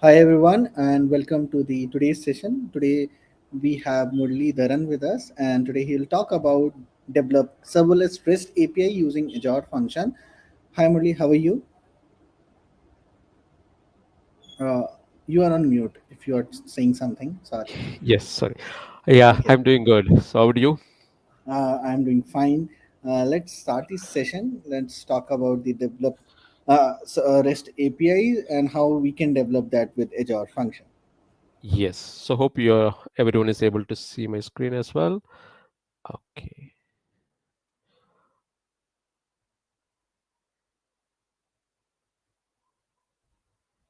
Hi everyone, and welcome to the today's session. Today we have Murli Dharan with us, and today he'll talk about develop serverless REST API using Azure Function. Hi Murli, how are you? Uh, you are on mute. If you are saying something, sorry. Yes, sorry. Yeah, Okay, I'm doing good. So how do you? I'm doing fine. Let's start this session. Let's talk about the develop REST API and how we can develop that with Azure Function. Yes. So hope everyone is able to see my screen as well. Okay.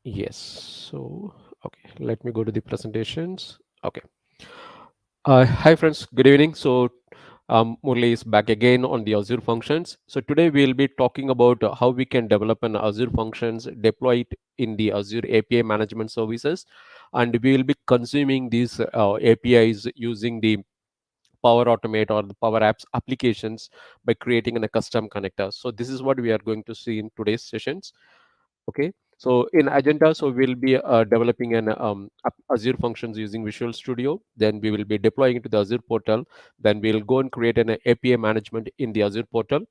Yes. So okay, let me go to the presentations. Okay. Hi friends, good evening. So Murli is back again on the Azure functions. So today we'll be talking about how we can develop an Azure functions, deploy it in the Azure API management services, and we will be consuming these APIs using the Power Automate or the Power Apps applications by creating a custom connector. So this is what we are going to see in today's sessions. Okay. So in agenda, so we'll be developing an Azure functions using Visual Studio. Then we will be deploying it to the Azure portal. Then we'll go and create an API management in the Azure portal.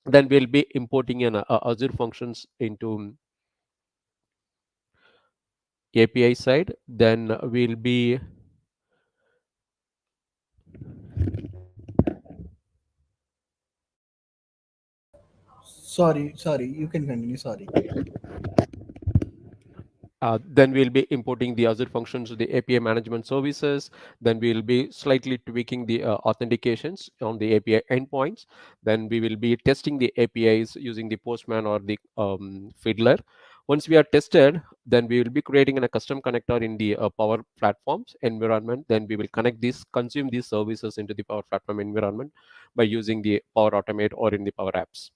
Then we'll be importing an Azure functions into API side. Then we'll be Sorry, you can continue. Sorry. Then we'll be importing the Azure functions to the API management services. Then we'll be slightly tweaking the authentications on the API endpoints. Then we will be testing the APIs using the Postman or the Fiddler. Once we are tested, then we will be creating a custom connector in the Power Platforms environment. Then we will consume these services into the Power Platform environment by using the Power Automate or in the Power Apps.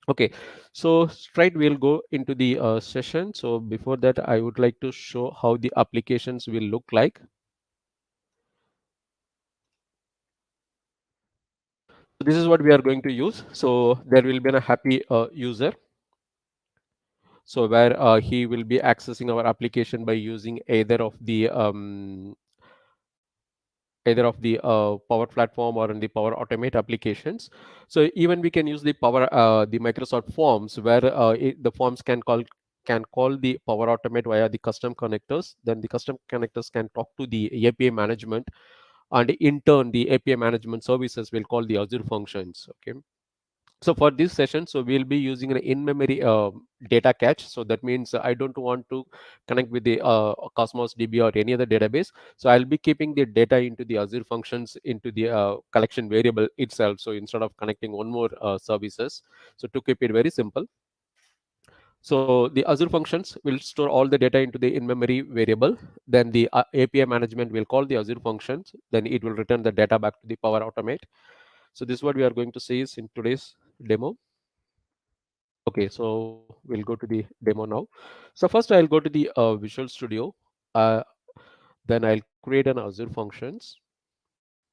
Okay, so straight we'll go into the session. So before that, I would like to show how the applications will look like. So this is what we are going to use. So there will be a happy user. So where he will be accessing our application by using either of the Power Platform or in the Power Automate applications. So even we can use the Microsoft Forms where the forms can call the Power Automate via the custom connectors. Then the custom connectors can talk to the API management, and in turn the API management services will call the Azure functions. Okay. So for this session, so we'll be using an in-memory data cache. So that means I don't want to connect with the Cosmos DB or any other database. So I'll be keeping the data into the Azure functions into the collection variable itself. So instead of connecting one more services, so to keep it very simple. So the Azure functions will store all the data into the in-memory variable. Then the API management will call the Azure functions. Then it will return the data back to the Power Automate. So this is what we are going to see is in today's demo. Okay, so we'll go to the demo now. So first I'll go to the Visual Studio. Uh, then I'll create an Azure functions.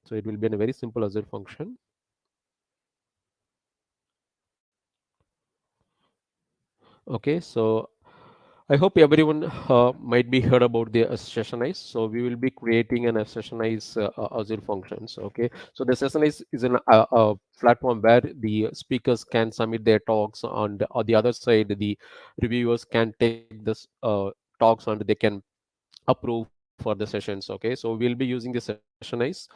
So it will be a very simple Azure function. Okay, so I hope everyone might be heard about the sessionize. So we will be creating an sessionize Azure functions. Okay, so the sessionize is a platform where the speakers can submit their talks, and on the other side, the reviewers can take this talks and they can approve for the sessions. Okay, so we'll be using the sessionize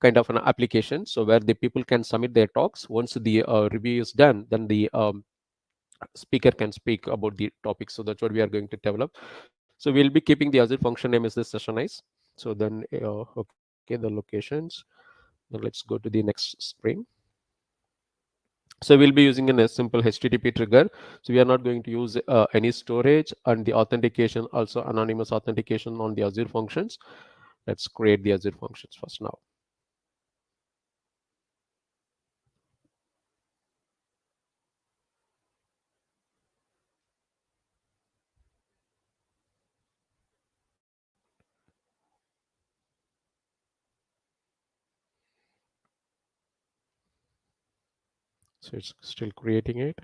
kind of an application, so where the people can submit their talks. Once the review is done, then the speaker can speak about the topic. So that's what we are going to develop. So we'll be keeping the Azure function name as the sessionize. So then okay, the locations. Then let's go to the next screen. So we'll be using a simple HTTP trigger. So we are not going to use any storage, and the authentication also anonymous authentication on the Azure functions. Let's create the Azure functions first now. So it's still creating it.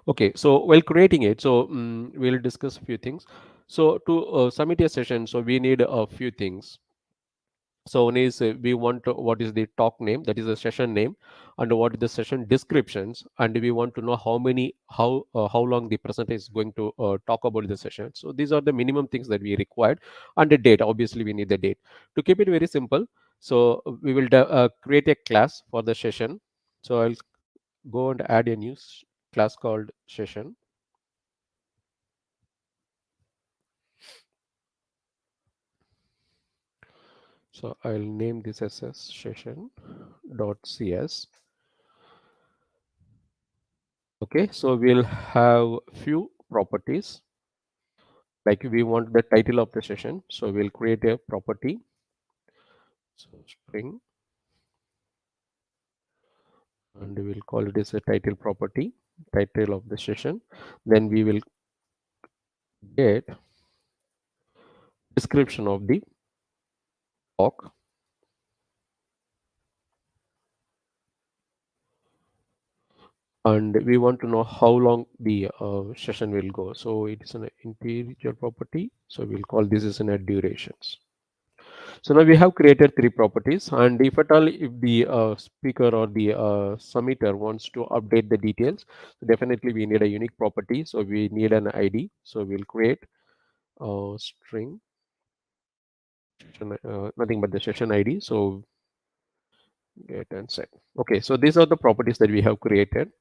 Okay, so while creating it, so we'll discuss a few things. So to submit a session, so we need a few things. So one is we want to, what is the talk name, that is the session name, and what is the session descriptions, and we want to know how long the presenter is going to talk about the session. So these are the minimum things that we required, and the date. Obviously, we need the date. To keep it very simple, so we will create a class for the session. So I'll go and add a new class called session. So I'll name this as a session.cs. Okay, so we'll have few properties, like we want the title of the session. So we'll create a property. So string, and we'll call it as a title property, title of the session. Then we will get description of the talk, and we want to know how long the session will go. So it is an integer property. So we'll call this as a durations. So now we have created three properties, and if at all if the speaker or the submitter wants to update the details, definitely we need a unique property. So we need an ID. So we'll create string nothing but the session ID. So get and set. Okay, so these are the properties that we have created.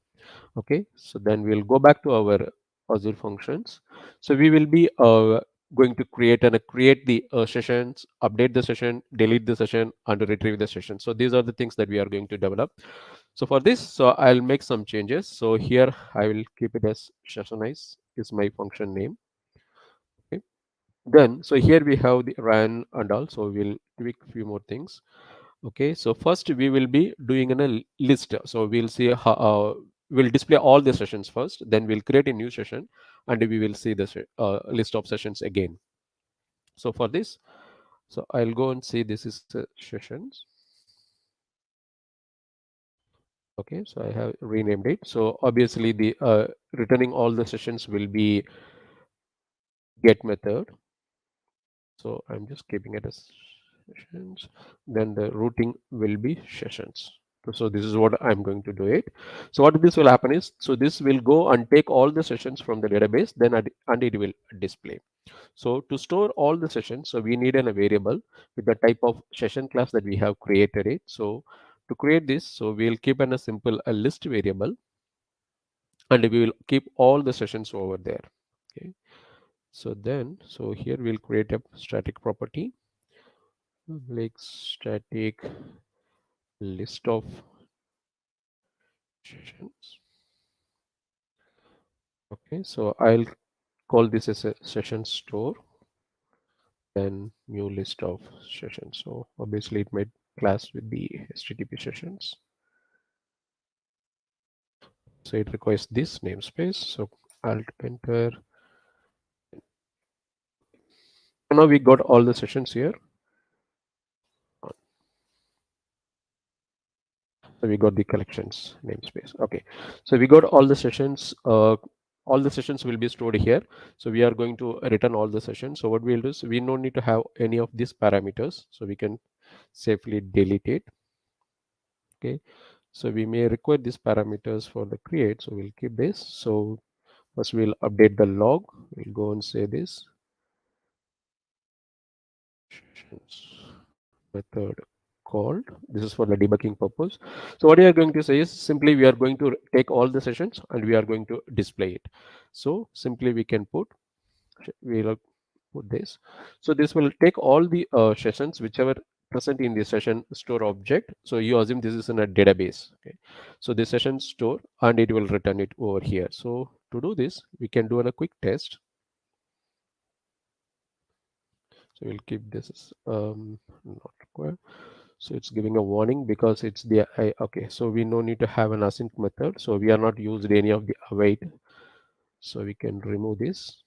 Okay, so then we'll go back to our Azure functions. So we will be going to create the sessions, update the session, delete the session, and retrieve the session. So these are the things that we are going to develop. So for this, so I'll make some changes. So here I will keep it as sessionize is my function name. Okay, then so here we have the run and all. So we'll tweak a few more things. Okay, so first we will be doing in a list. So we'll see how we'll display all the sessions first, then we'll create a new session, and we will see the list of sessions again. So for this, so I'll go and see this is sessions. Okay, so I have renamed it. So obviously the returning all the sessions will be get method. So I'm just keeping it as sessions. Then the routing will be sessions. So this is what I'm going to do it. So what this will happen is, so this will go and take all the sessions from the database, then and it will display. So to store all the sessions, so we need a variable with the type of session class that we have created it. So to create this, so we'll keep a simple a list variable, and we will keep all the sessions over there. Okay. So then, so here we'll create a static property like static list of sessions. Okay, so I'll call this as a session store, then new list of sessions. So obviously it made class with the HTTP sessions. So it requires this namespace. So Alt enter. So now we got all the sessions here. So we got the collections namespace. Okay, so we got all the sessions. All the sessions will be stored here. So we are going to return all the sessions. So what we'll do is we don't need to have any of these parameters. So we can safely delete it. Okay, so we may require these parameters for the create. So we'll keep this. So first we'll update the log. We'll go and say this sessions method called. This is for the debugging purpose. So what we are going to say is simply we are going to take all the sessions and we are going to display it. So simply we can put, we'll put this. So this will take all the sessions whichever present in the session store object. So you assume this is in a database. Okay, so the session store, and it will return it over here. So to do this, we can do a quick test. So we'll keep this not required. So it's giving a warning because it's the okay. So we no need to have an async method. So we are not used any of the await. So we can remove this.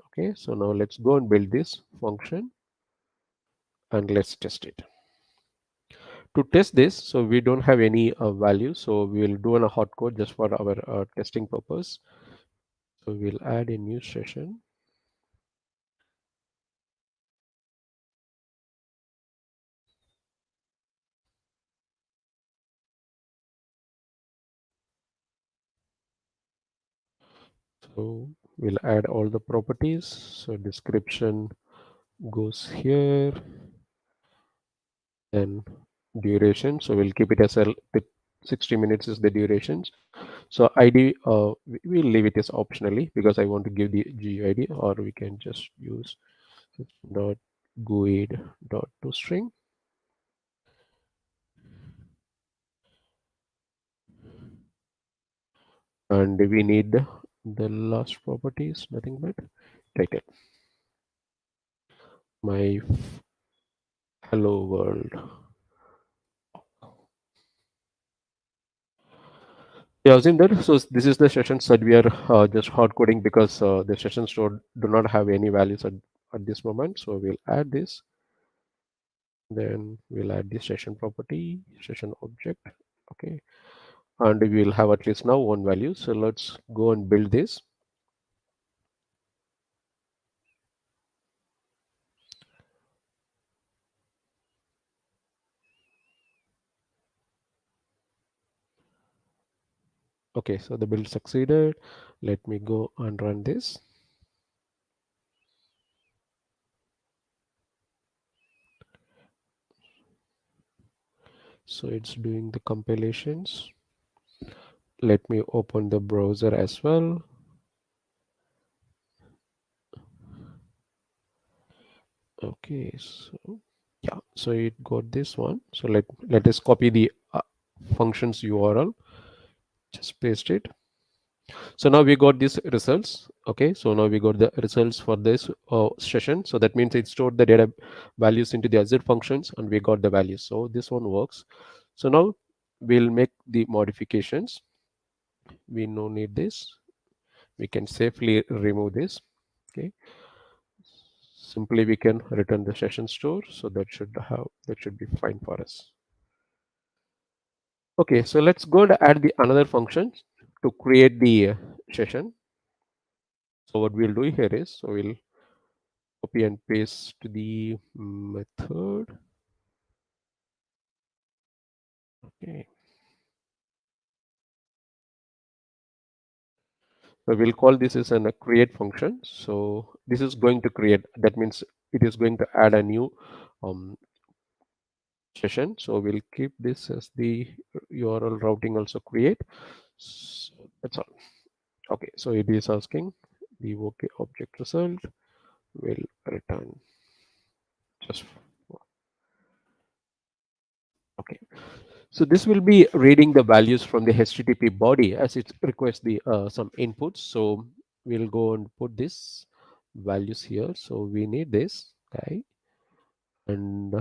Okay. So now let's go and build this function and let's test it. To test this, so we don't have any value. So we will do a hot code just for our testing purpose. So we'll add a new session. So we'll add all the properties. So description goes here, then duration. So we'll keep it as the 60 minutes is the duration. So ID, we'll leave it as optionally because I want to give the GUID, or we can just use dot GUID dot toString. And we need the last properties, nothing but title. My hello world. Yeah, I've seen that. So this is the sessions that we are just hard coding because the sessions do not have any values at this moment. So we'll add this. Then we'll add the session property, session object. Okay. And we will have at least now one value. So let's go and build this. Okay, so the build succeeded. Let me go and run this. So it's doing the compilations. Let me open the browser as well. Okay, so yeah, so it got this one. So let us copy the functions URL, just paste it. So now we got these results. Okay, so now we got the results for this session. So that means it stored the data values into the Azure functions and we got the values. So this one works. So now we'll make the modifications. We no need this. We can safely remove this. Okay, simply we can return the session store. So that should be fine for us. Okay, so let's go and add the another function to create the session. So what we'll do here is, so we'll copy and paste the method. Okay, so we'll call this as a create function. So this is going to create, that means it is going to add a new um, session. So we'll keep this as the URL routing also create. So that's all. Okay, so it is asking the OK object result will return just okay. So this will be reading the values from the HTTP body as it requests the some inputs. So we'll go and put this values here. So we need this guy, and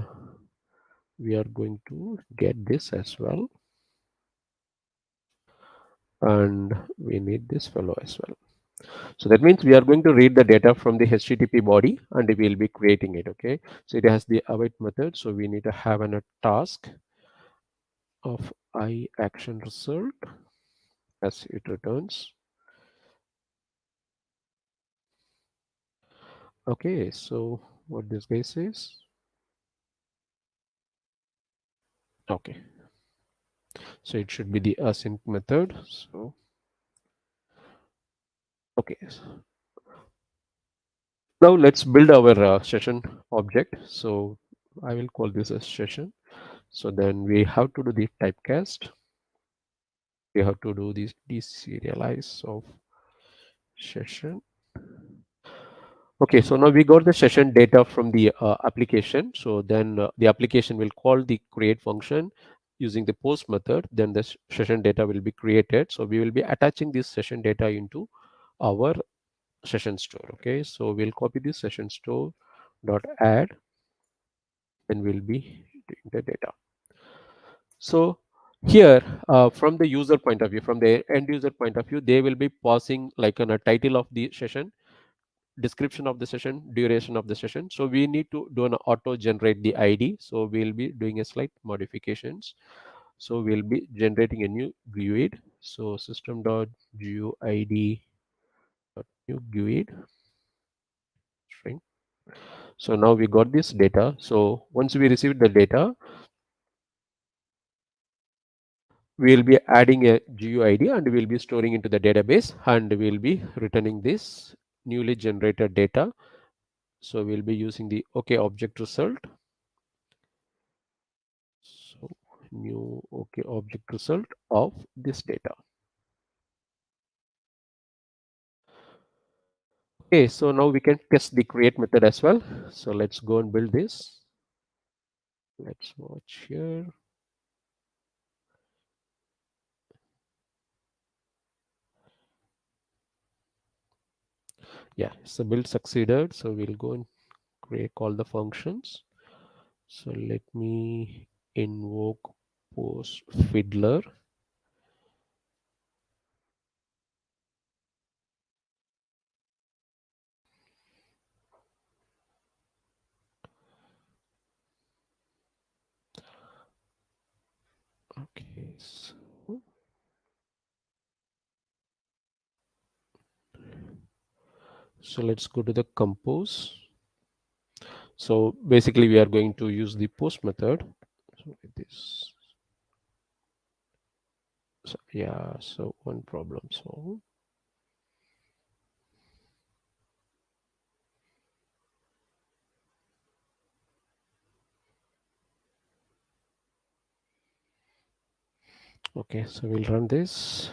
we are going to get this as well, and we need this fellow as well. So that means we are going to read the data from the HTTP body and we will be creating it. Okay, so it has the await method. So we need to have a task of I action result as it returns. Okay, so what this guy says. Okay, so it should be the async method. So okay, now let's build our session object. So I will call this a session. So then we have to do the typecast. We have to do this deserialize of session. Okay, so now we got the session data from the application. So then the application will call the create function using the post method. Then the session data will be created. So we will be attaching this session data into our session store. Okay, so we'll copy this session store dot add, and we'll be doing the data. So here, from the user point of view, from the end user point of view, they will be passing like a title of the session, description of the session, duration of the session. So we need to do an auto generate the ID. So we'll be doing a slight modifications. So we'll be generating a new GUID. So system.GUID new GUID string. So now we got this data. So once we receive the data, we'll be adding a GUID and we'll be storing into the database and we'll be returning this newly generated data. So we'll be using the OK object result. So new OK object result of this data. Okay, so now we can test the create method as well. So let's go and build this. Let's watch here. Yeah, so build succeeded. So we'll go and create call the functions. So let me invoke post fiddler. Okay, so let's go to the compose. So basically we are going to use the post method. So with this, so yeah, so one problem solved. Okay, so we'll run this.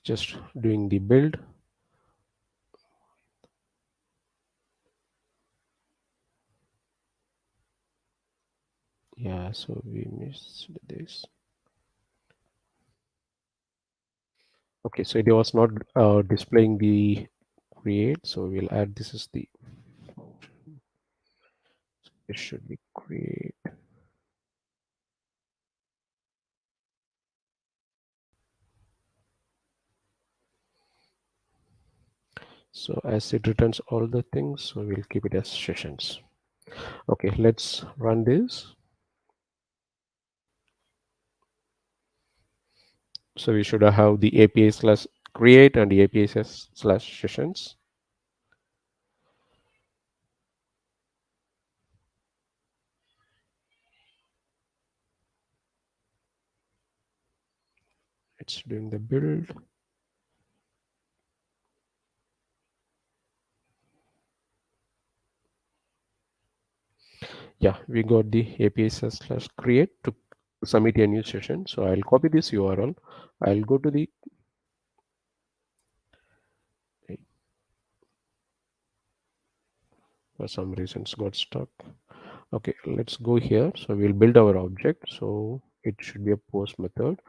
Just doing the build. Yeah, so we missed this. Okay, so it was not displaying the create, so we'll add this is the function. So it should be create. So as it returns all the things, so we'll keep it as sessions. Okay, let's run this. So we should have the API slash create and the API slash sessions. It's doing the build. Yeah, we got the API slash create to submit a new session. So I'll copy this URL. I'll go to the for some reasons got stuck. Okay, let's go here. So we'll build our object. So it should be a post method.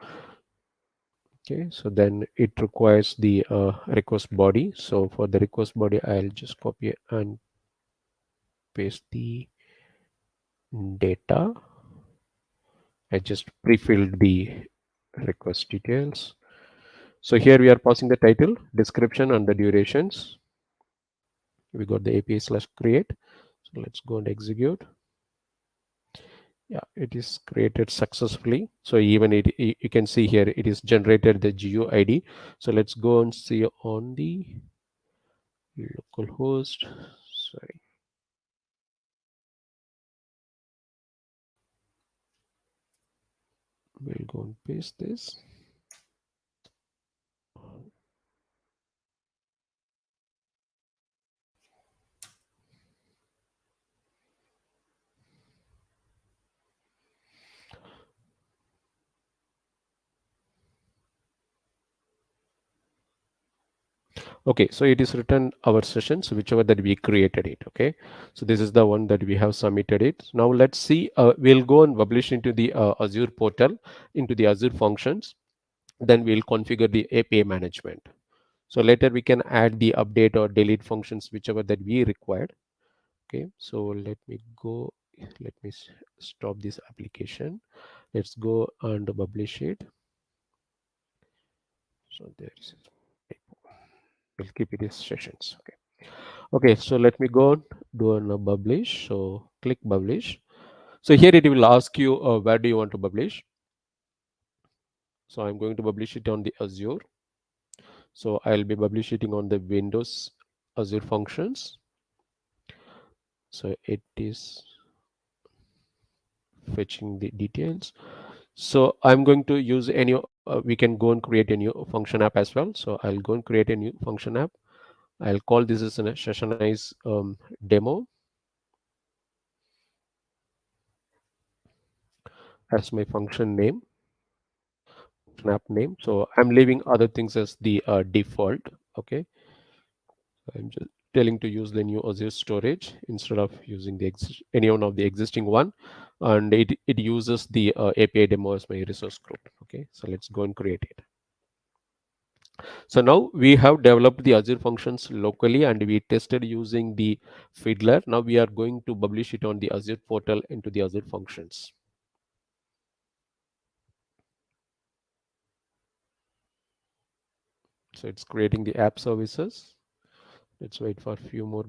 Okay, so then it requires the request body. So for the request body, I'll just copy and paste the data. I just pre-filled the request details. So here we are passing the title, description, and the durations. We got the API slash create. So let's go and execute. Yeah, it is created successfully. So even you can see here it is generated the GUID. So let's go and see on the localhost. Sorry. We'll go and paste this. Okay, so it is written our sessions, whichever that we created it. Okay, so this is the one that we have submitted it. Now let's see, we'll go and publish into the Azure portal, into the Azure functions. Then we'll configure the API management. So later we can add the update or delete functions, whichever that we required. Okay, so let me go, let me stop this application. Let's go and publish it. So there is, we'll keep it as sessions. Okay. Okay, so let me go do a publish. So click publish. So here it will ask you where do you want to publish. So I'm going to publish it on the Azure. So I'll be publishing on the Windows Azure Functions. So it is fetching the details. So I'm going to use any, we can go and create a new function app as well. So I'll go and create a new function app. I'll call this as a sessionize demo as my function name, function app name. So I'm leaving other things as the default. Okay. I'm just telling to use the new Azure storage instead of using the any one of the existing one, and it uses the API demo as my resource group. Okay, so let's go and create it. So now we have developed the Azure functions locally and we tested using the Fiddler. Now we are going to publish it on the Azure portal into the Azure functions. So it's creating the app services. Let's wait for a few more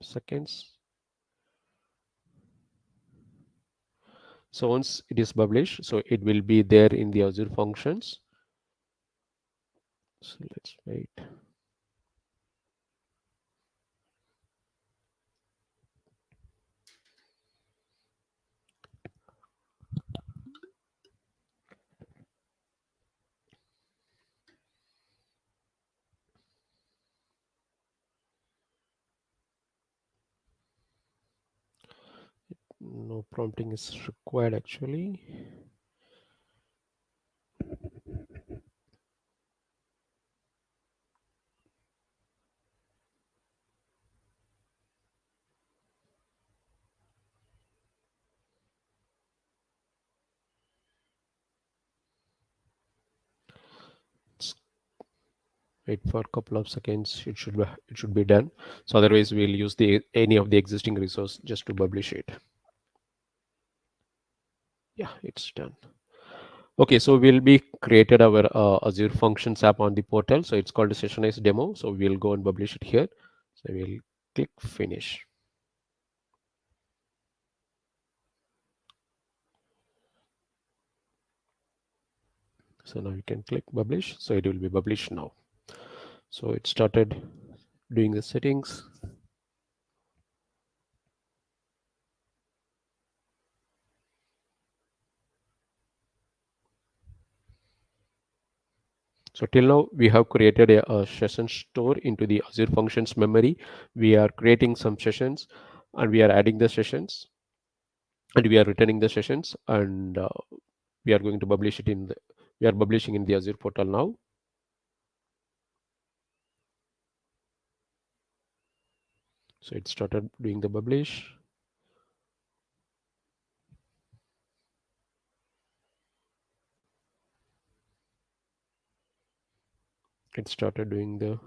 seconds. So once it is published, so it will be there in the Azure functions. So let's wait. No prompting is required actually. Let's wait for a couple of seconds. It should be done. So otherwise we'll use the any of the existing resource just to publish it. Yeah, it's done. Okay, so we'll be created our Azure Functions app on the portal. So it's called a sessionized demo. So we'll go and publish it here. So we'll click finish. So now you can click publish. So it will be published now. So it started doing the settings. So till now we have created a session store into the Azure Functions memory. We are creating some sessions and we are adding the sessions and we are returning the sessions, and we are going to publish it in the, we are publishing in the Azure portal now. So it started doing the publish. It started doing the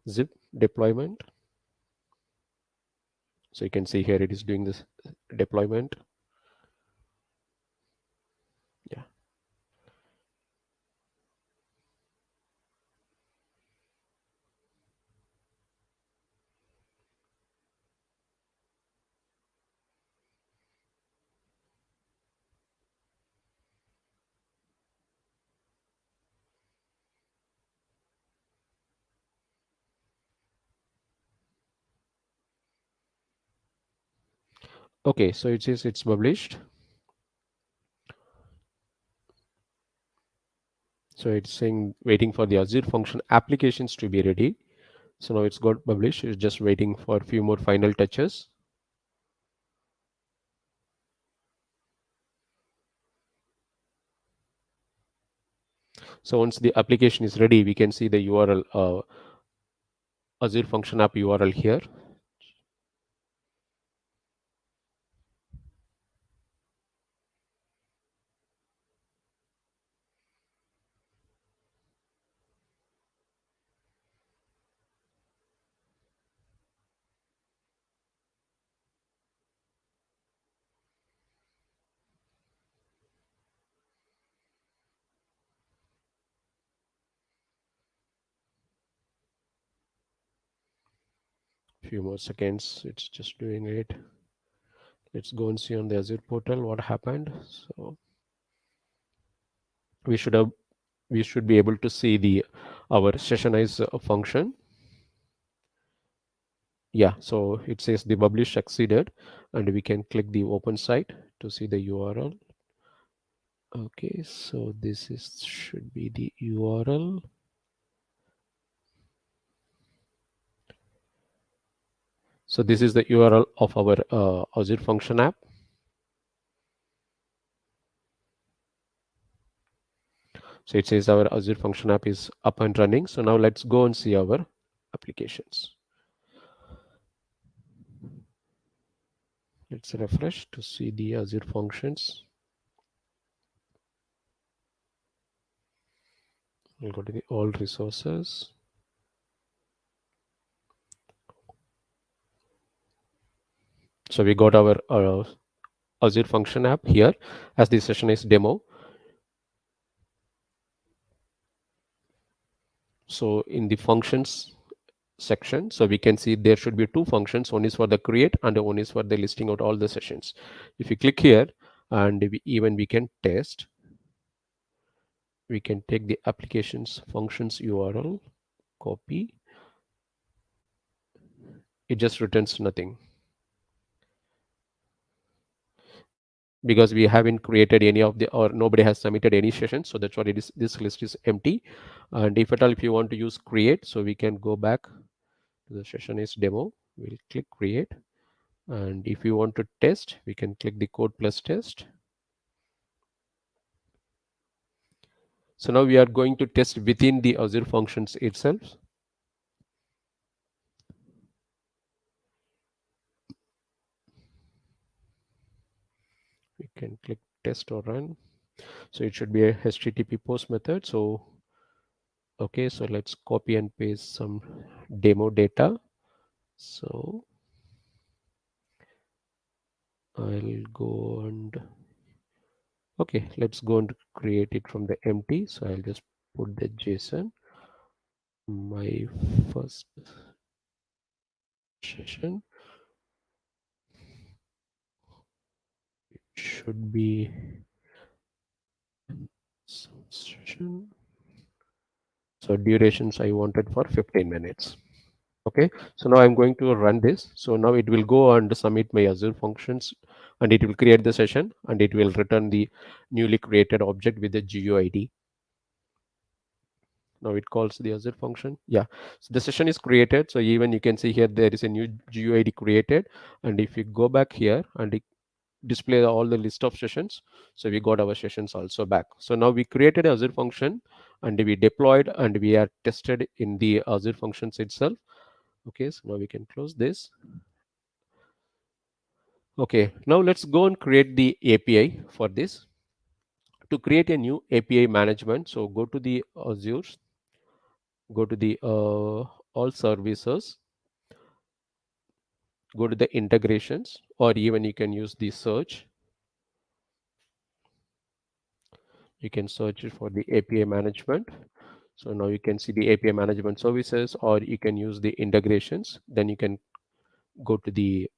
zip deployment. So you can see here it is doing this deployment. Yeah. Okay, so it says it's published. So it's saying waiting for the Azure function applications to be ready. So now it's got published. It's just waiting for a few more final touches. So once the application is ready, we can see the URL, Azure Function App URL here. Few more seconds, it's just doing it. Let's go and see on the Azure portal what happened. So we should have we should be able to see the our sessionize function. Yeah, so it says the publish succeeded, and we can click the open site to see the URL. Okay, so this is should be the URL. So this is the URL of our Azure Function App. So it says our Azure Function App is up and running. So now let's go and see our applications. Let's refresh to see the Azure functions. We'll go to the all resources. So we got our Azure Function App here as the session is demo. So in the functions section, so we can see there should be two functions. One is for the create and one is for the listing out all the sessions. If you click here, and we can test, we can take the applications functions URL, copy, it just returns nothing because we haven't created any of the, or nobody has submitted any session. So that's what it is, this list is empty. And if at all if you want to use create, so we can go back to the session is demo, we'll click create, and if you want to test, we can click the code plus test. So now we are going to test within the Azure functions itself. We can click test or run. So it should be a HTTP post method. So okay, so let's copy and paste some demo data. So I'll go and okay, let's go and create it from the empty. So I'll just put the JSON. My first session should be session. So durations I wanted for 15 minutes. Okay, so now I'm going to run this. So now it will go and submit my Azure functions, and it will create the session, and it will return the newly created object with the GUID. Now it calls the Azure function. Yeah, so the session is created. So even you can see here there is a new GUID created, and if you go back here and display all the list of sessions, so we got our sessions also back. So now we created a Azure function, and we deployed, and we are tested in the Azure functions itself. Okay, so now we can close this. Okay, now let's go and create the API for this. To create a new API management, so go to the Azure, go to the all services, go to the integrations, or even you can use the search. You can search it for the API management. So now you can see the API management services, or you can use the integrations. Then you can go to the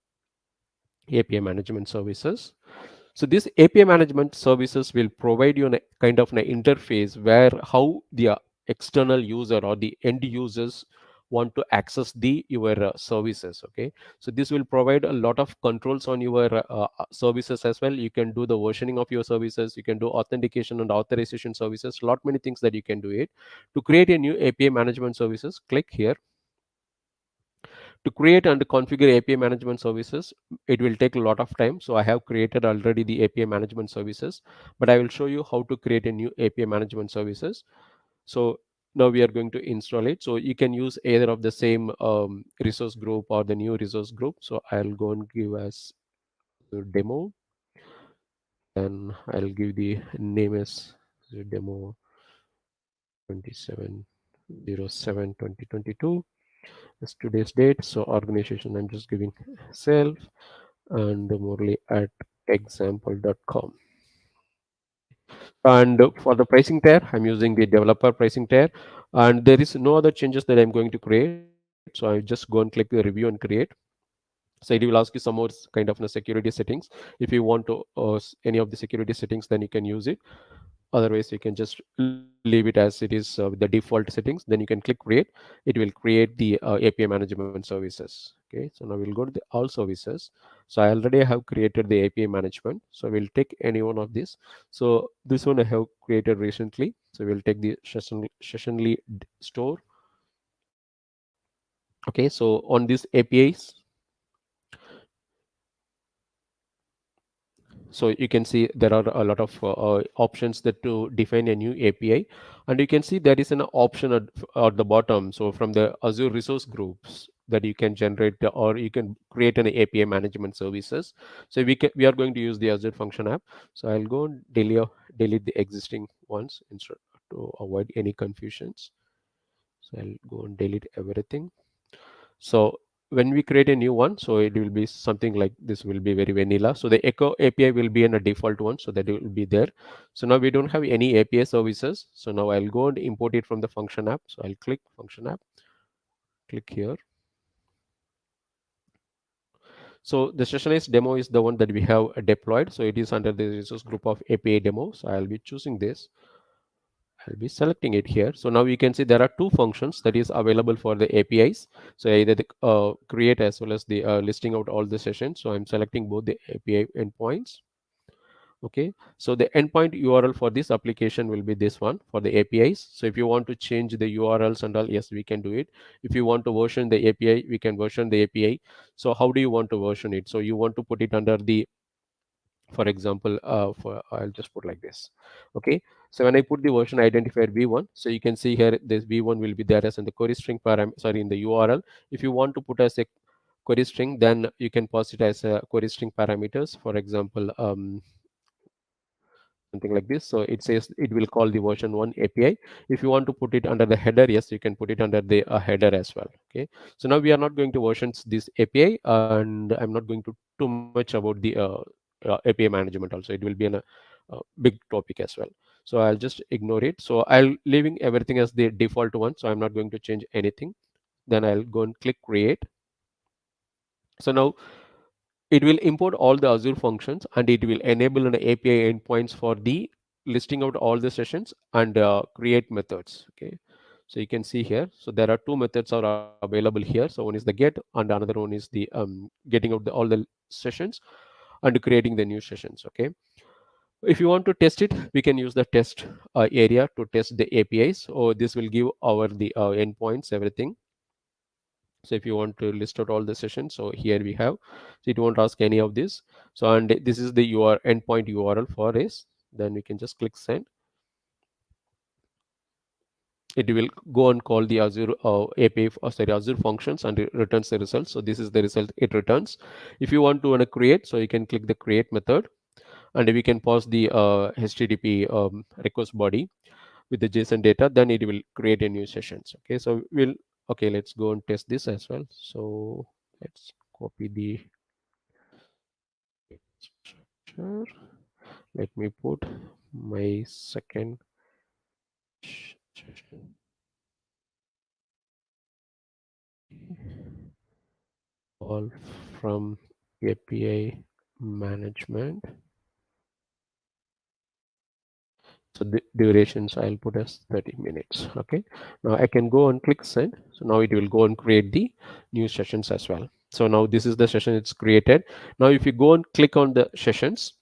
API management services. So this API management services will provide you a kind of an interface where how the external user or the end users want to access the your services. Okay, so this will provide a lot of controls on your services as well. You can do the versioning of your services, you can do authentication and authorization services, lot many things that you can do it. To create a new API management services, click here. To create and configure API management services, it will take a lot of time. So I have created already the API management services, but I will show you how to create a new API management services. So now we are going to install it. So you can use either of the same resource group or the new resource group. So I'll go and give as the demo. Then I'll give the name as the demo 27/07/2022. Is today's date. So organization, I'm just giving self, and Murli at example.com. And for the pricing tier, I'm using the developer pricing tier, and there is no other changes that I'm going to create. So I just go and click the review and create. So it will ask you some more kind of security settings. If you want to any of the security settings, then you can use it. Otherwise you can just leave it as it is with the default settings. Then you can click create. It will create the API management services. Okay, so now we'll go to the all services. So I already have created the API management, so we'll take any one of these. So this one I have created recently, so we'll take the sessionly store. Okay, so on these APIs, so you can see there are a lot of options that to define a new API, and you can see there is an option at the bottom. So from the Azure resource groups that you can generate or you can create an API management services. So we are going to use the Azure Function App. So I'll go and delete the existing ones instead to avoid any confusions. So I'll go and delete everything. So when we create a new one, so it will be something like this, will be very vanilla. So the Echo API will be in a default one, so that it will be there. So now we don't have any API services. So now I'll go and import it from the function app. So I'll click function app, click here. So the sessionized demo is the one that we have deployed. So it is under the resource group of API demo. So I'll be choosing this. I'll be selecting it here. So now you can see there are two functions that is available for the APIs. So either the create as well as the listing out all the sessions. So I'm selecting both the API endpoints. Okay, so the endpoint URL for this application will be this one for the APIs. So if you want to change the URLs and all, yes, we can do it. If you want to version the API, we can version the API. So how do you want to version it? So you want to put it under the, for example, for I'll just put like this. Okay, so when I put the version identifier v1, so you can see here this v1 will be there as in the query string sorry, in the URL. If you want to put as a query string, then you can pass it as a query string parameters, for example, something like this. So it says it will call the version 1 API. If you want to put it under the header, yes, you can put it under the header as well. Okay, so now we are not going to versions this API, and I'm not going to too much about the API management also. It will be a big topic as well. So I'll just ignore it. So I'll leaving everything as the default one, so I'm not going to change anything. Then I'll go and click create. So now it will import all the Azure functions, and it will enable an API endpoints for the listing out all the sessions and create methods. Okay, so you can see here. So there are two methods are available here. So one is the get, and another one is the getting out all the sessions and creating the new sessions. Okay, if you want to test it, we can use the test area to test the APIs. Or this will give our the endpoints everything. So if you want to list out all the sessions, so here we have, so it won't ask any of this. So and this is the your endpoint URL for this. Then we can just click send. It will go and call the Azure API, sorry, Azure functions, and it returns the result. So this is the result it returns. If you want to create, so you can click the create method, and we can pass the HTTP request body with the JSON data. Then it will create a new sessions. Okay, so we'll, okay, let's go and test this as well. So let's copy the structure. Let me put my second all from API management. So the durations I'll put as 30 minutes. Okay, now I can go and click send. So now it will go and create the new sessions as well. So now this is the session it's created. Now if you go and click on the sessions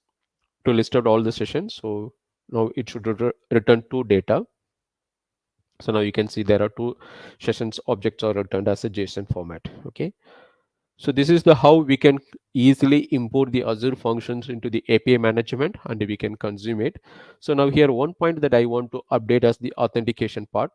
to list out all the sessions, so now it should return two data. So now you can see there are two sessions objects are returned as a JSON format. Okay, so this is the how we can easily import the Azure functions into the API management, and we can consume it. So now here one point that I want to update as the authentication part.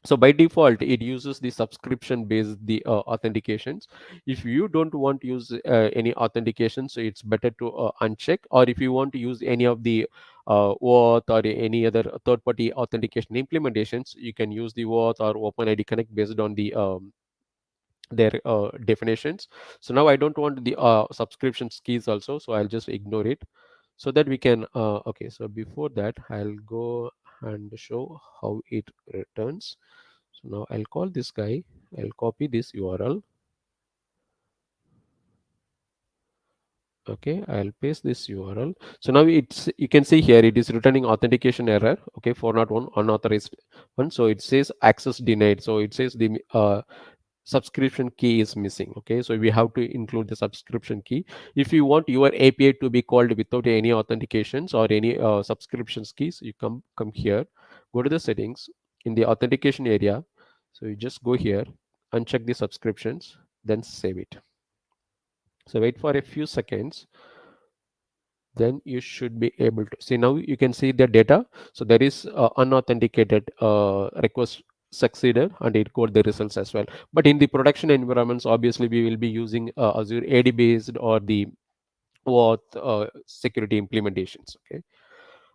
So by default it uses the subscription based the authentications. If you don't want to use any authentication, so it's better to uncheck. Or if you want to use any of the OAuth or any other third party authentication implementations, you can use the OAuth or OpenID Connect based on the their definitions. So now I don't want the subscription keys also, so I'll just ignore it, so that we can okay, so before that I'll go and show how it returns. So now I'll call this guy, I'll copy this URL. Okay, I'll paste this URL. So now it's, you can see here it is returning authentication error. Okay, 401 unauthorized one. So it says access denied. So it says the subscription key is missing. Okay, so we have to include the subscription key. If you want your API to be called without any authentications or any subscriptions keys, you come here, go to the settings in the authentication area. So you just go here, uncheck the subscriptions, then save it. So wait for a few seconds, then you should be able to see. Now you can see the data. So there is unauthenticated request succeeded, and it got the results as well. But in the production environments, obviously we will be using Azure AD based or the OAuth security implementations.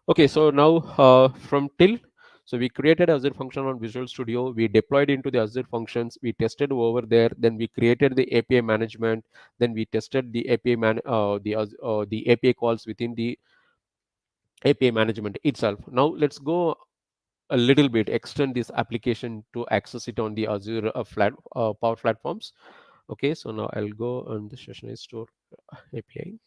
Okay, so now from till, so we created Azure function on Visual Studio, we deployed into the Azure functions, we tested over there, then we created the API management, then we tested the the API calls within the API management itself. Now let's go a little bit, extend this application to access it on the Azure Power Platforms. Okay, so now I'll go on the session store API.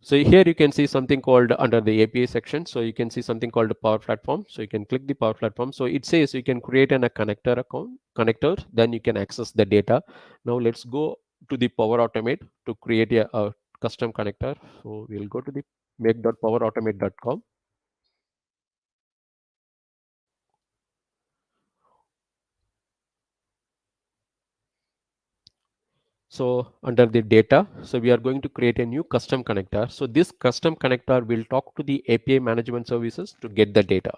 So here you can see something called under the API section. So you can see something called the Power Platform. So you can click the Power Platform. So it says you can create a connector, then you can access the data. Now let's go to the Power Automate to create a custom connector. So we'll go to the make.powerautomate.com. So under the data, so we are going to create a new custom connector. So this custom connector will talk to the API management services to get the data.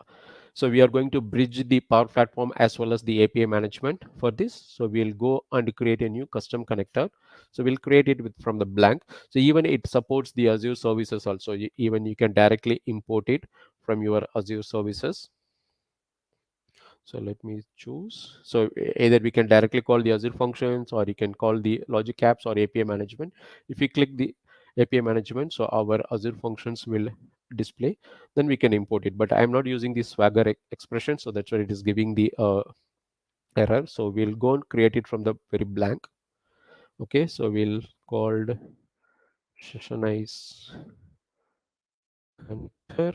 So we are going to bridge the Power Platform as well as the API management for this. So we'll go and create a new custom connector. So we'll create it from the blank. So even it supports the Azure services also. Even you can directly import it from your Azure services. So let me choose. So either we can directly call the Azure functions, or you can call the logic apps or API management. If we click the API management, so our Azure functions will display, then we can import it. But I'm not using the Swagger expression, so that's why it is giving the error. So we'll go and create it from the very blank. Okay, so we'll called sessionize connector.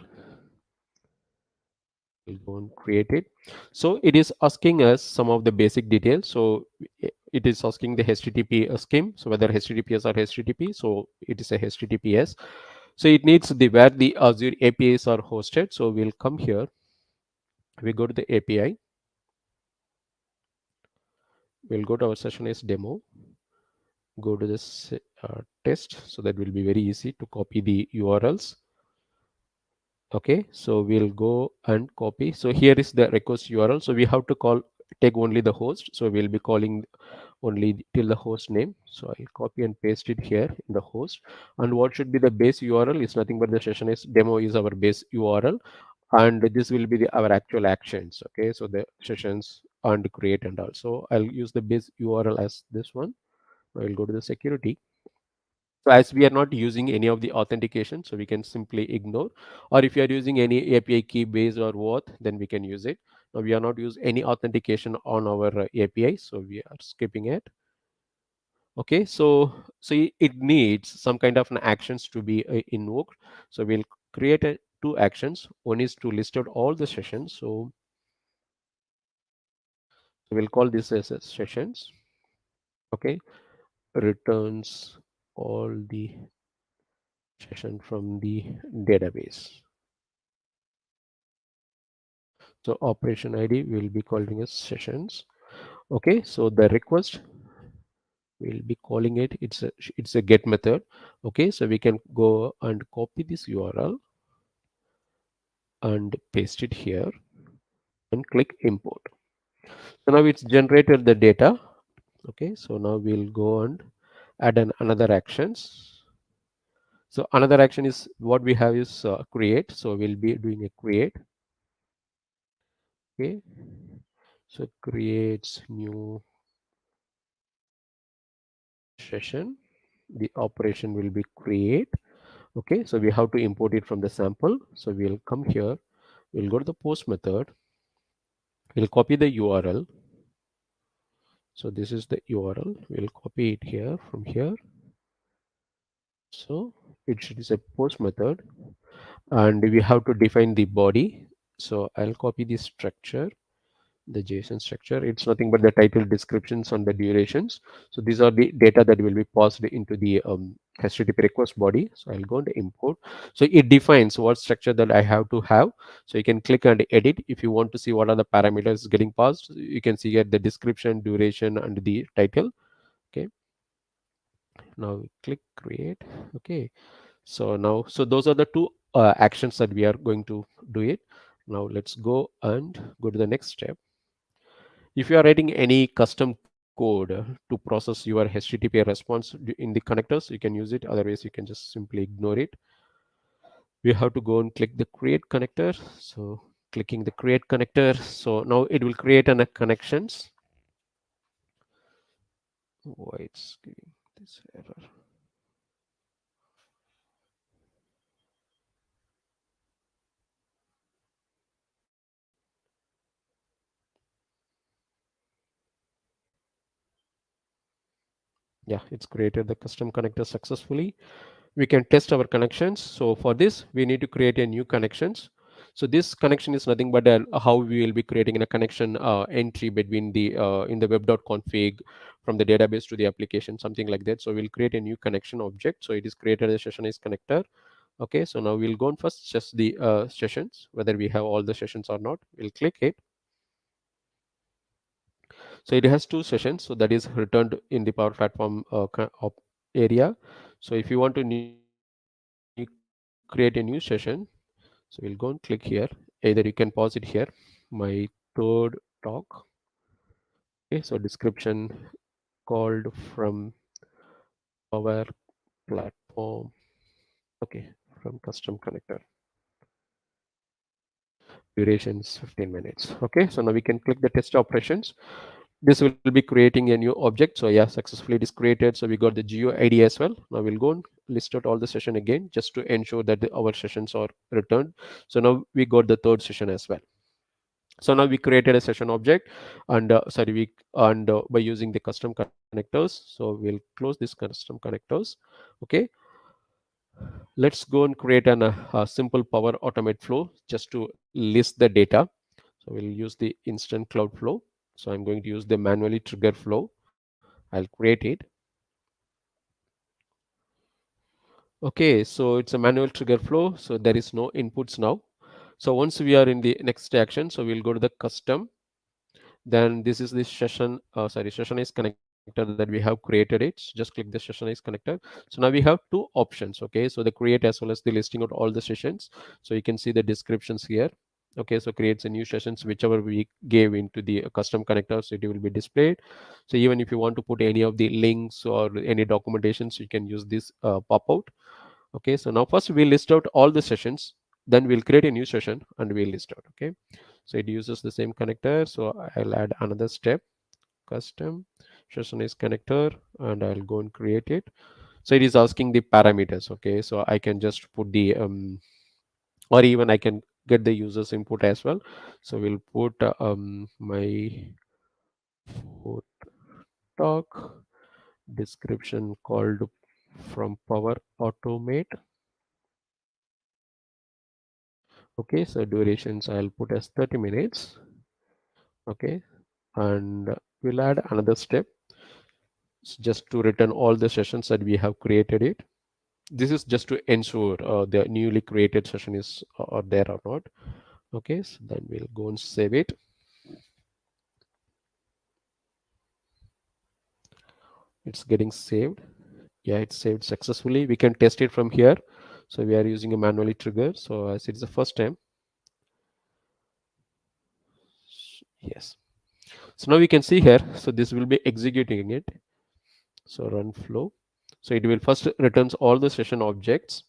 We'll go and create it. So it is asking us some of the basic details. So it is asking the HTTP scheme. So whether HTTPS or HTTP. So it is a HTTPS. So it needs the where the Azure APIs are hosted. So we'll come here. We go to the API. We'll go to our session as demo. Go to this test. So that will be very easy to copy the URLs. Okay, so we'll go and copy. So here is the request URL. So we have to take only the host. So we'll be calling only till the host name. So I'll copy and paste it here in the host. And what should be the base URL is nothing but the session is demo is our base URL, and this will be our actual actions. Okay, so the sessions and create and all. So I'll use the base URL as this one. I'll go to the security. So as we are not using any of the authentication, so we can simply ignore. Or if you are using any API key base or what, then we can use it. Now we are not use any authentication on our API, so we are skipping it. Okay, so it needs some kind of an actions to be invoked. So we'll create two actions. One is to list out all the sessions. So we'll call this as sessions. Okay, returns all the session from the database. So operation ID will be calling as sessions. Okay, so the request we'll be calling it's a get method. Okay, so we can go and copy this URL and paste it here and click import. So now it's generated the data. Okay, so now we'll go and add another actions. So another action is what we have is create. So we'll be doing a create. Okay, so creates new session. The operation will be create. Okay, so we have to import it from the sample. So we'll come here, we'll go to the post method. We'll copy the URL. So this is the URL. We'll copy it here from here. So it should is a post method, and we have to define the body. So I'll copy the structure, the JSON structure. It's nothing but the title, descriptions, and the durations. So these are the data that will be passed into the HTTP request body. So I'll go and import. So it defines what structure that I have to have. So you can click and edit if you want to see what are the parameters getting passed. You can see here the description, duration, and the title. Okay. Now we click create. Okay. So now, so those are the two actions that we are going to do it. Now let's go and go to the next step. If you are writing any custom code to process your HTTP response in the connectors, you can use it. Otherwise, you can just simply ignore it. We have to go and click the create connector. So clicking the create connector. So now it will create an connections. Why it's giving this error? Yeah, it's created the custom connector successfully. We can test our connections. So for this, we need to create a new connections. So this connection is nothing but how we will be creating a connection entry between the in the web.config from the database to the application, something like that. So we'll create a new connection object. So it is created as session is connector. Okay, so now we'll go and first test the sessions, whether we have all the sessions or not. We'll click it. So it has two sessions. So that is returned in the Power Platform area. So if you want to create a new session, so we'll go and click here. Either you can pause it here. My third talk. Okay, so description called from Power Platform. Okay, from custom connector. Duration is 15 minutes. Okay, so now we can click the test operations. This will be creating a new object. So yeah, successfully it is created. So we got the geo ID as well. Now we'll go and list out all the session again just to ensure that our sessions are returned. So now we got the third session as well. So now we created a session object, and sorry, we and by using the custom connectors. So we'll close this custom connectors. Okay, let's go and create a simple Power Automate flow just to list the data. So we'll use the instant cloud flow. So I'm going to use the manually trigger flow. I'll create it. Okay, so it's a manual trigger flow. So there is no inputs now. So once we are in the next action, so we'll go to the custom. Then this is the session, sorry, session is connector that we have created it. So just click the session is connector. So now we have two options. Okay, so the create as well as the listing out all the sessions. So you can see the descriptions here. Okay, so creates a new sessions whichever we gave into the custom connector, so it will be displayed. So even if you want to put any of the links or any documentations, you can use this pop out. Okay, so now first we list out all the sessions, then we'll create a new session and we'll list out. Okay, so it uses the same connector. So I'll add another step, custom session is connector, and I'll go and create it. So it is asking the parameters. Okay, so I can just put the or even I can get the users input as well. So we'll put my fourth talk description called from Power Automate. Okay, so durations I'll put as 30 minutes. Okay, and we'll add another step just to return all the sessions that we have created it. This is just to ensure the newly created session is or there or not. Okay, so then we'll go and save it. It's getting saved. Yeah, it's saved successfully. We can test it from here. So we are using a manually trigger. So as it's the first time, yes. So now we can see here. So this will be executing it. So run flow. So it will first returns all the session objects,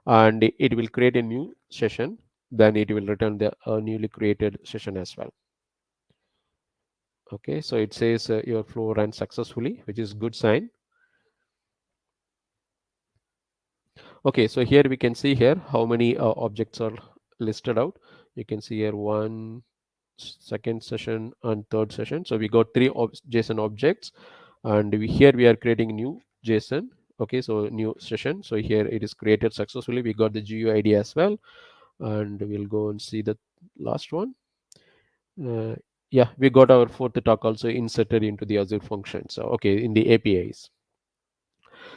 and it will create a new session. Then it will return the newly created session as well. Okay, so it says your flow ran successfully, which is good sign. Okay, so here we can see here how many objects are listed out. You can see here 1, second session and third session. So we got three JSON objects, and here we are creating new JSON. Okay, so new session. So here it is created successfully. We got the GUID ID as well, and we'll go and see the last one. uh, yeah, we got our fourth talk also inserted into the Azure functions. So okay, in the APIs.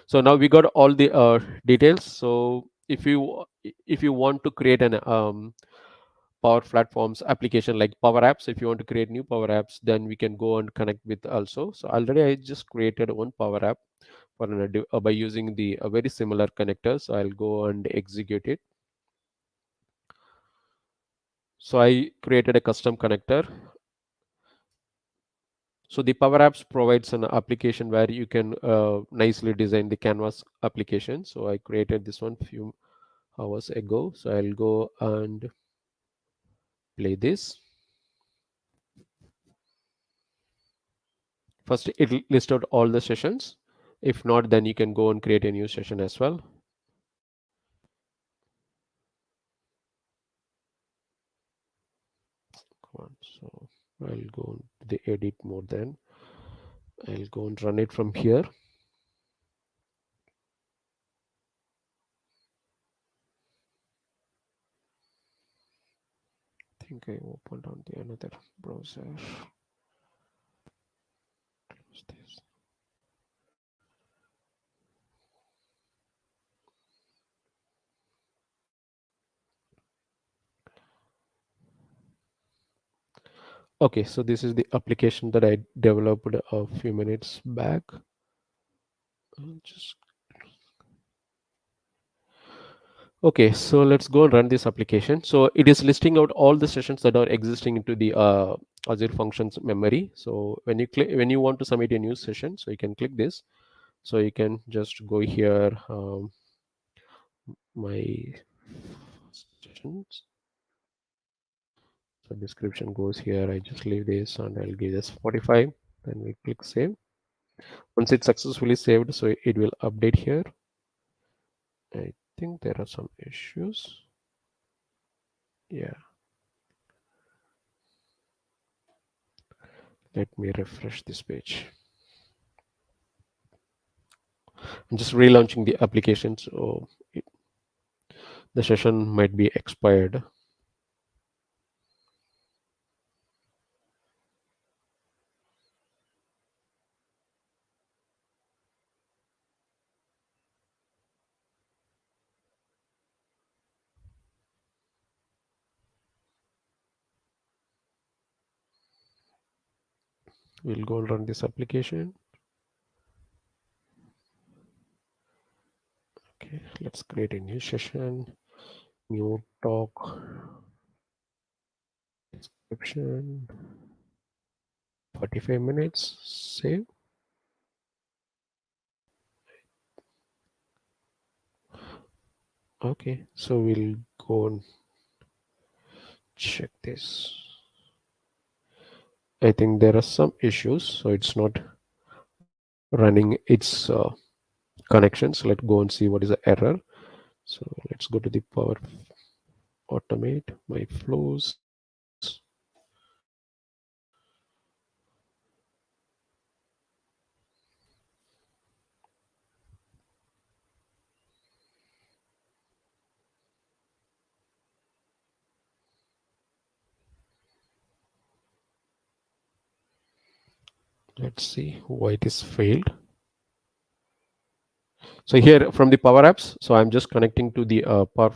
So now we got all the details. So if you want to create an Power Platforms application like Power Apps, if you want to create new Power Apps, then we can go and connect with also. So already I just created one Power App for by using the very similar connector. So I'll go and execute it. So I created a custom connector. So the Power Apps provides an application where you can nicely design the Canvas application. So I created this one few hours ago. So I'll go and play this. First, it'll list out all the sessions. If not, then you can go and create a new session as well. Come on. So I'll go to the edit mode then. I'll go and run it from here. I think I opened on the another browser. Close this. Okay, so this is the application that I developed a few minutes back. Just okay, so let's go and run this application. So it is listing out all the sessions that are existing into the Azure Functions memory. So when you want to submit a new session, so you can click this. So you can just go here, my sessions. So description goes here. I just leave this and I'll give this 45. Then we click save. Once it's successfully saved, so it will update here. I think there are some issues. Yeah. Let me refresh this page. I'm just relaunching the application, so the session might be expired. We'll go and run this application. Okay, let's create a new session, new talk, description, 45 minutes, save. Okay, so we'll go and check this. I think there are some issues, so it's not running its connections. Let's go and see what is the error. So let's go to the Power Automate, my flows. Let's see why it is failed. So here from the Power Apps, so I'm just connecting to the Power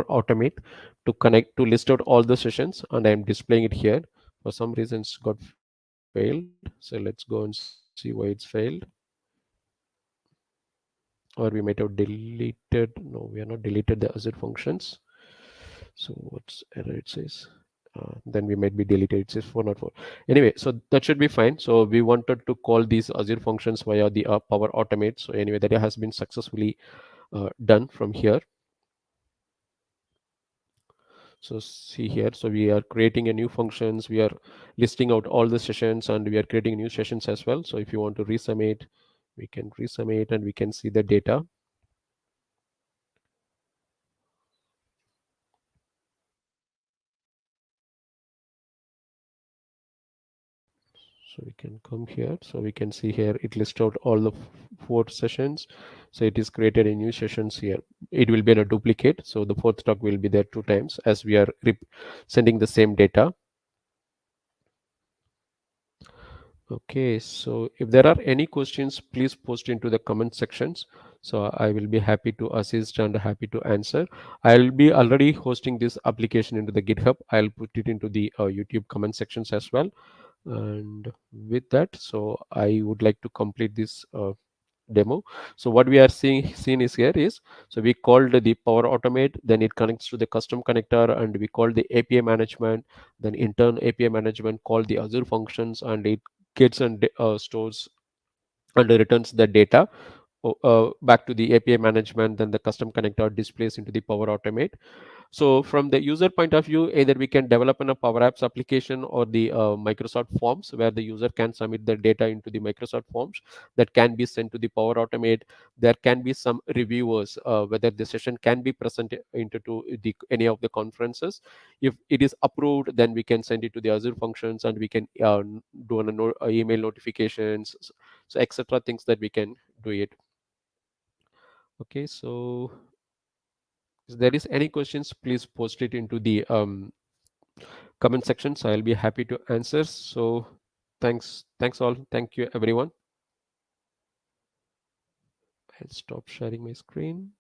Automate to connect to list out all the sessions, and I'm displaying it here. For some reason, it's got failed. So let's go and see why it's failed. Or we might have deleted. No, we are not deleted the Azure functions. So what's error it says? Then we might be deleted. It says 404. Anyway, so that should be fine. So we wanted to call these Azure functions via the Power Automate. So anyway, that has been successfully done from here. So see here, so we are creating a new functions, we are listing out all the sessions, and we are creating new sessions as well. So if you want to resubmit, we can resubmit and we can see the data. So we can come here. So we can see here it lists out all the four sessions. So it is created a new sessions here. It will be in a duplicate. So the fourth talk will be there two times as we are sending the same data. Okay, so if there are any questions, please post into the comment sections. So I will be happy to assist and happy to answer. I'll be already hosting this application into the GitHub. I'll put it into the YouTube comment sections as well. And with that, so I would like to complete this demo. So what we are seeing is here is, so we called the Power Automate, then it connects to the custom connector, and we called the API management, then intern API management called the Azure functions, and it gets and stores and returns the data back to the API management. Then the custom connector displays into the Power Automate. So from the user point of view, either we can develop in a Power Apps application or the Microsoft Forms, where the user can submit their data into the Microsoft Forms that can be sent to the Power Automate. There can be some reviewers whether the session can be presented into to the any of the conferences. If it is approved, then we can send it to the Azure functions, and we can do an email notifications, so etc. things that we can do it. Okay, so if there is any questions, please post it into the comment section, so I'll be happy to answer. So thanks all, thank you everyone. I'll stop sharing my screen.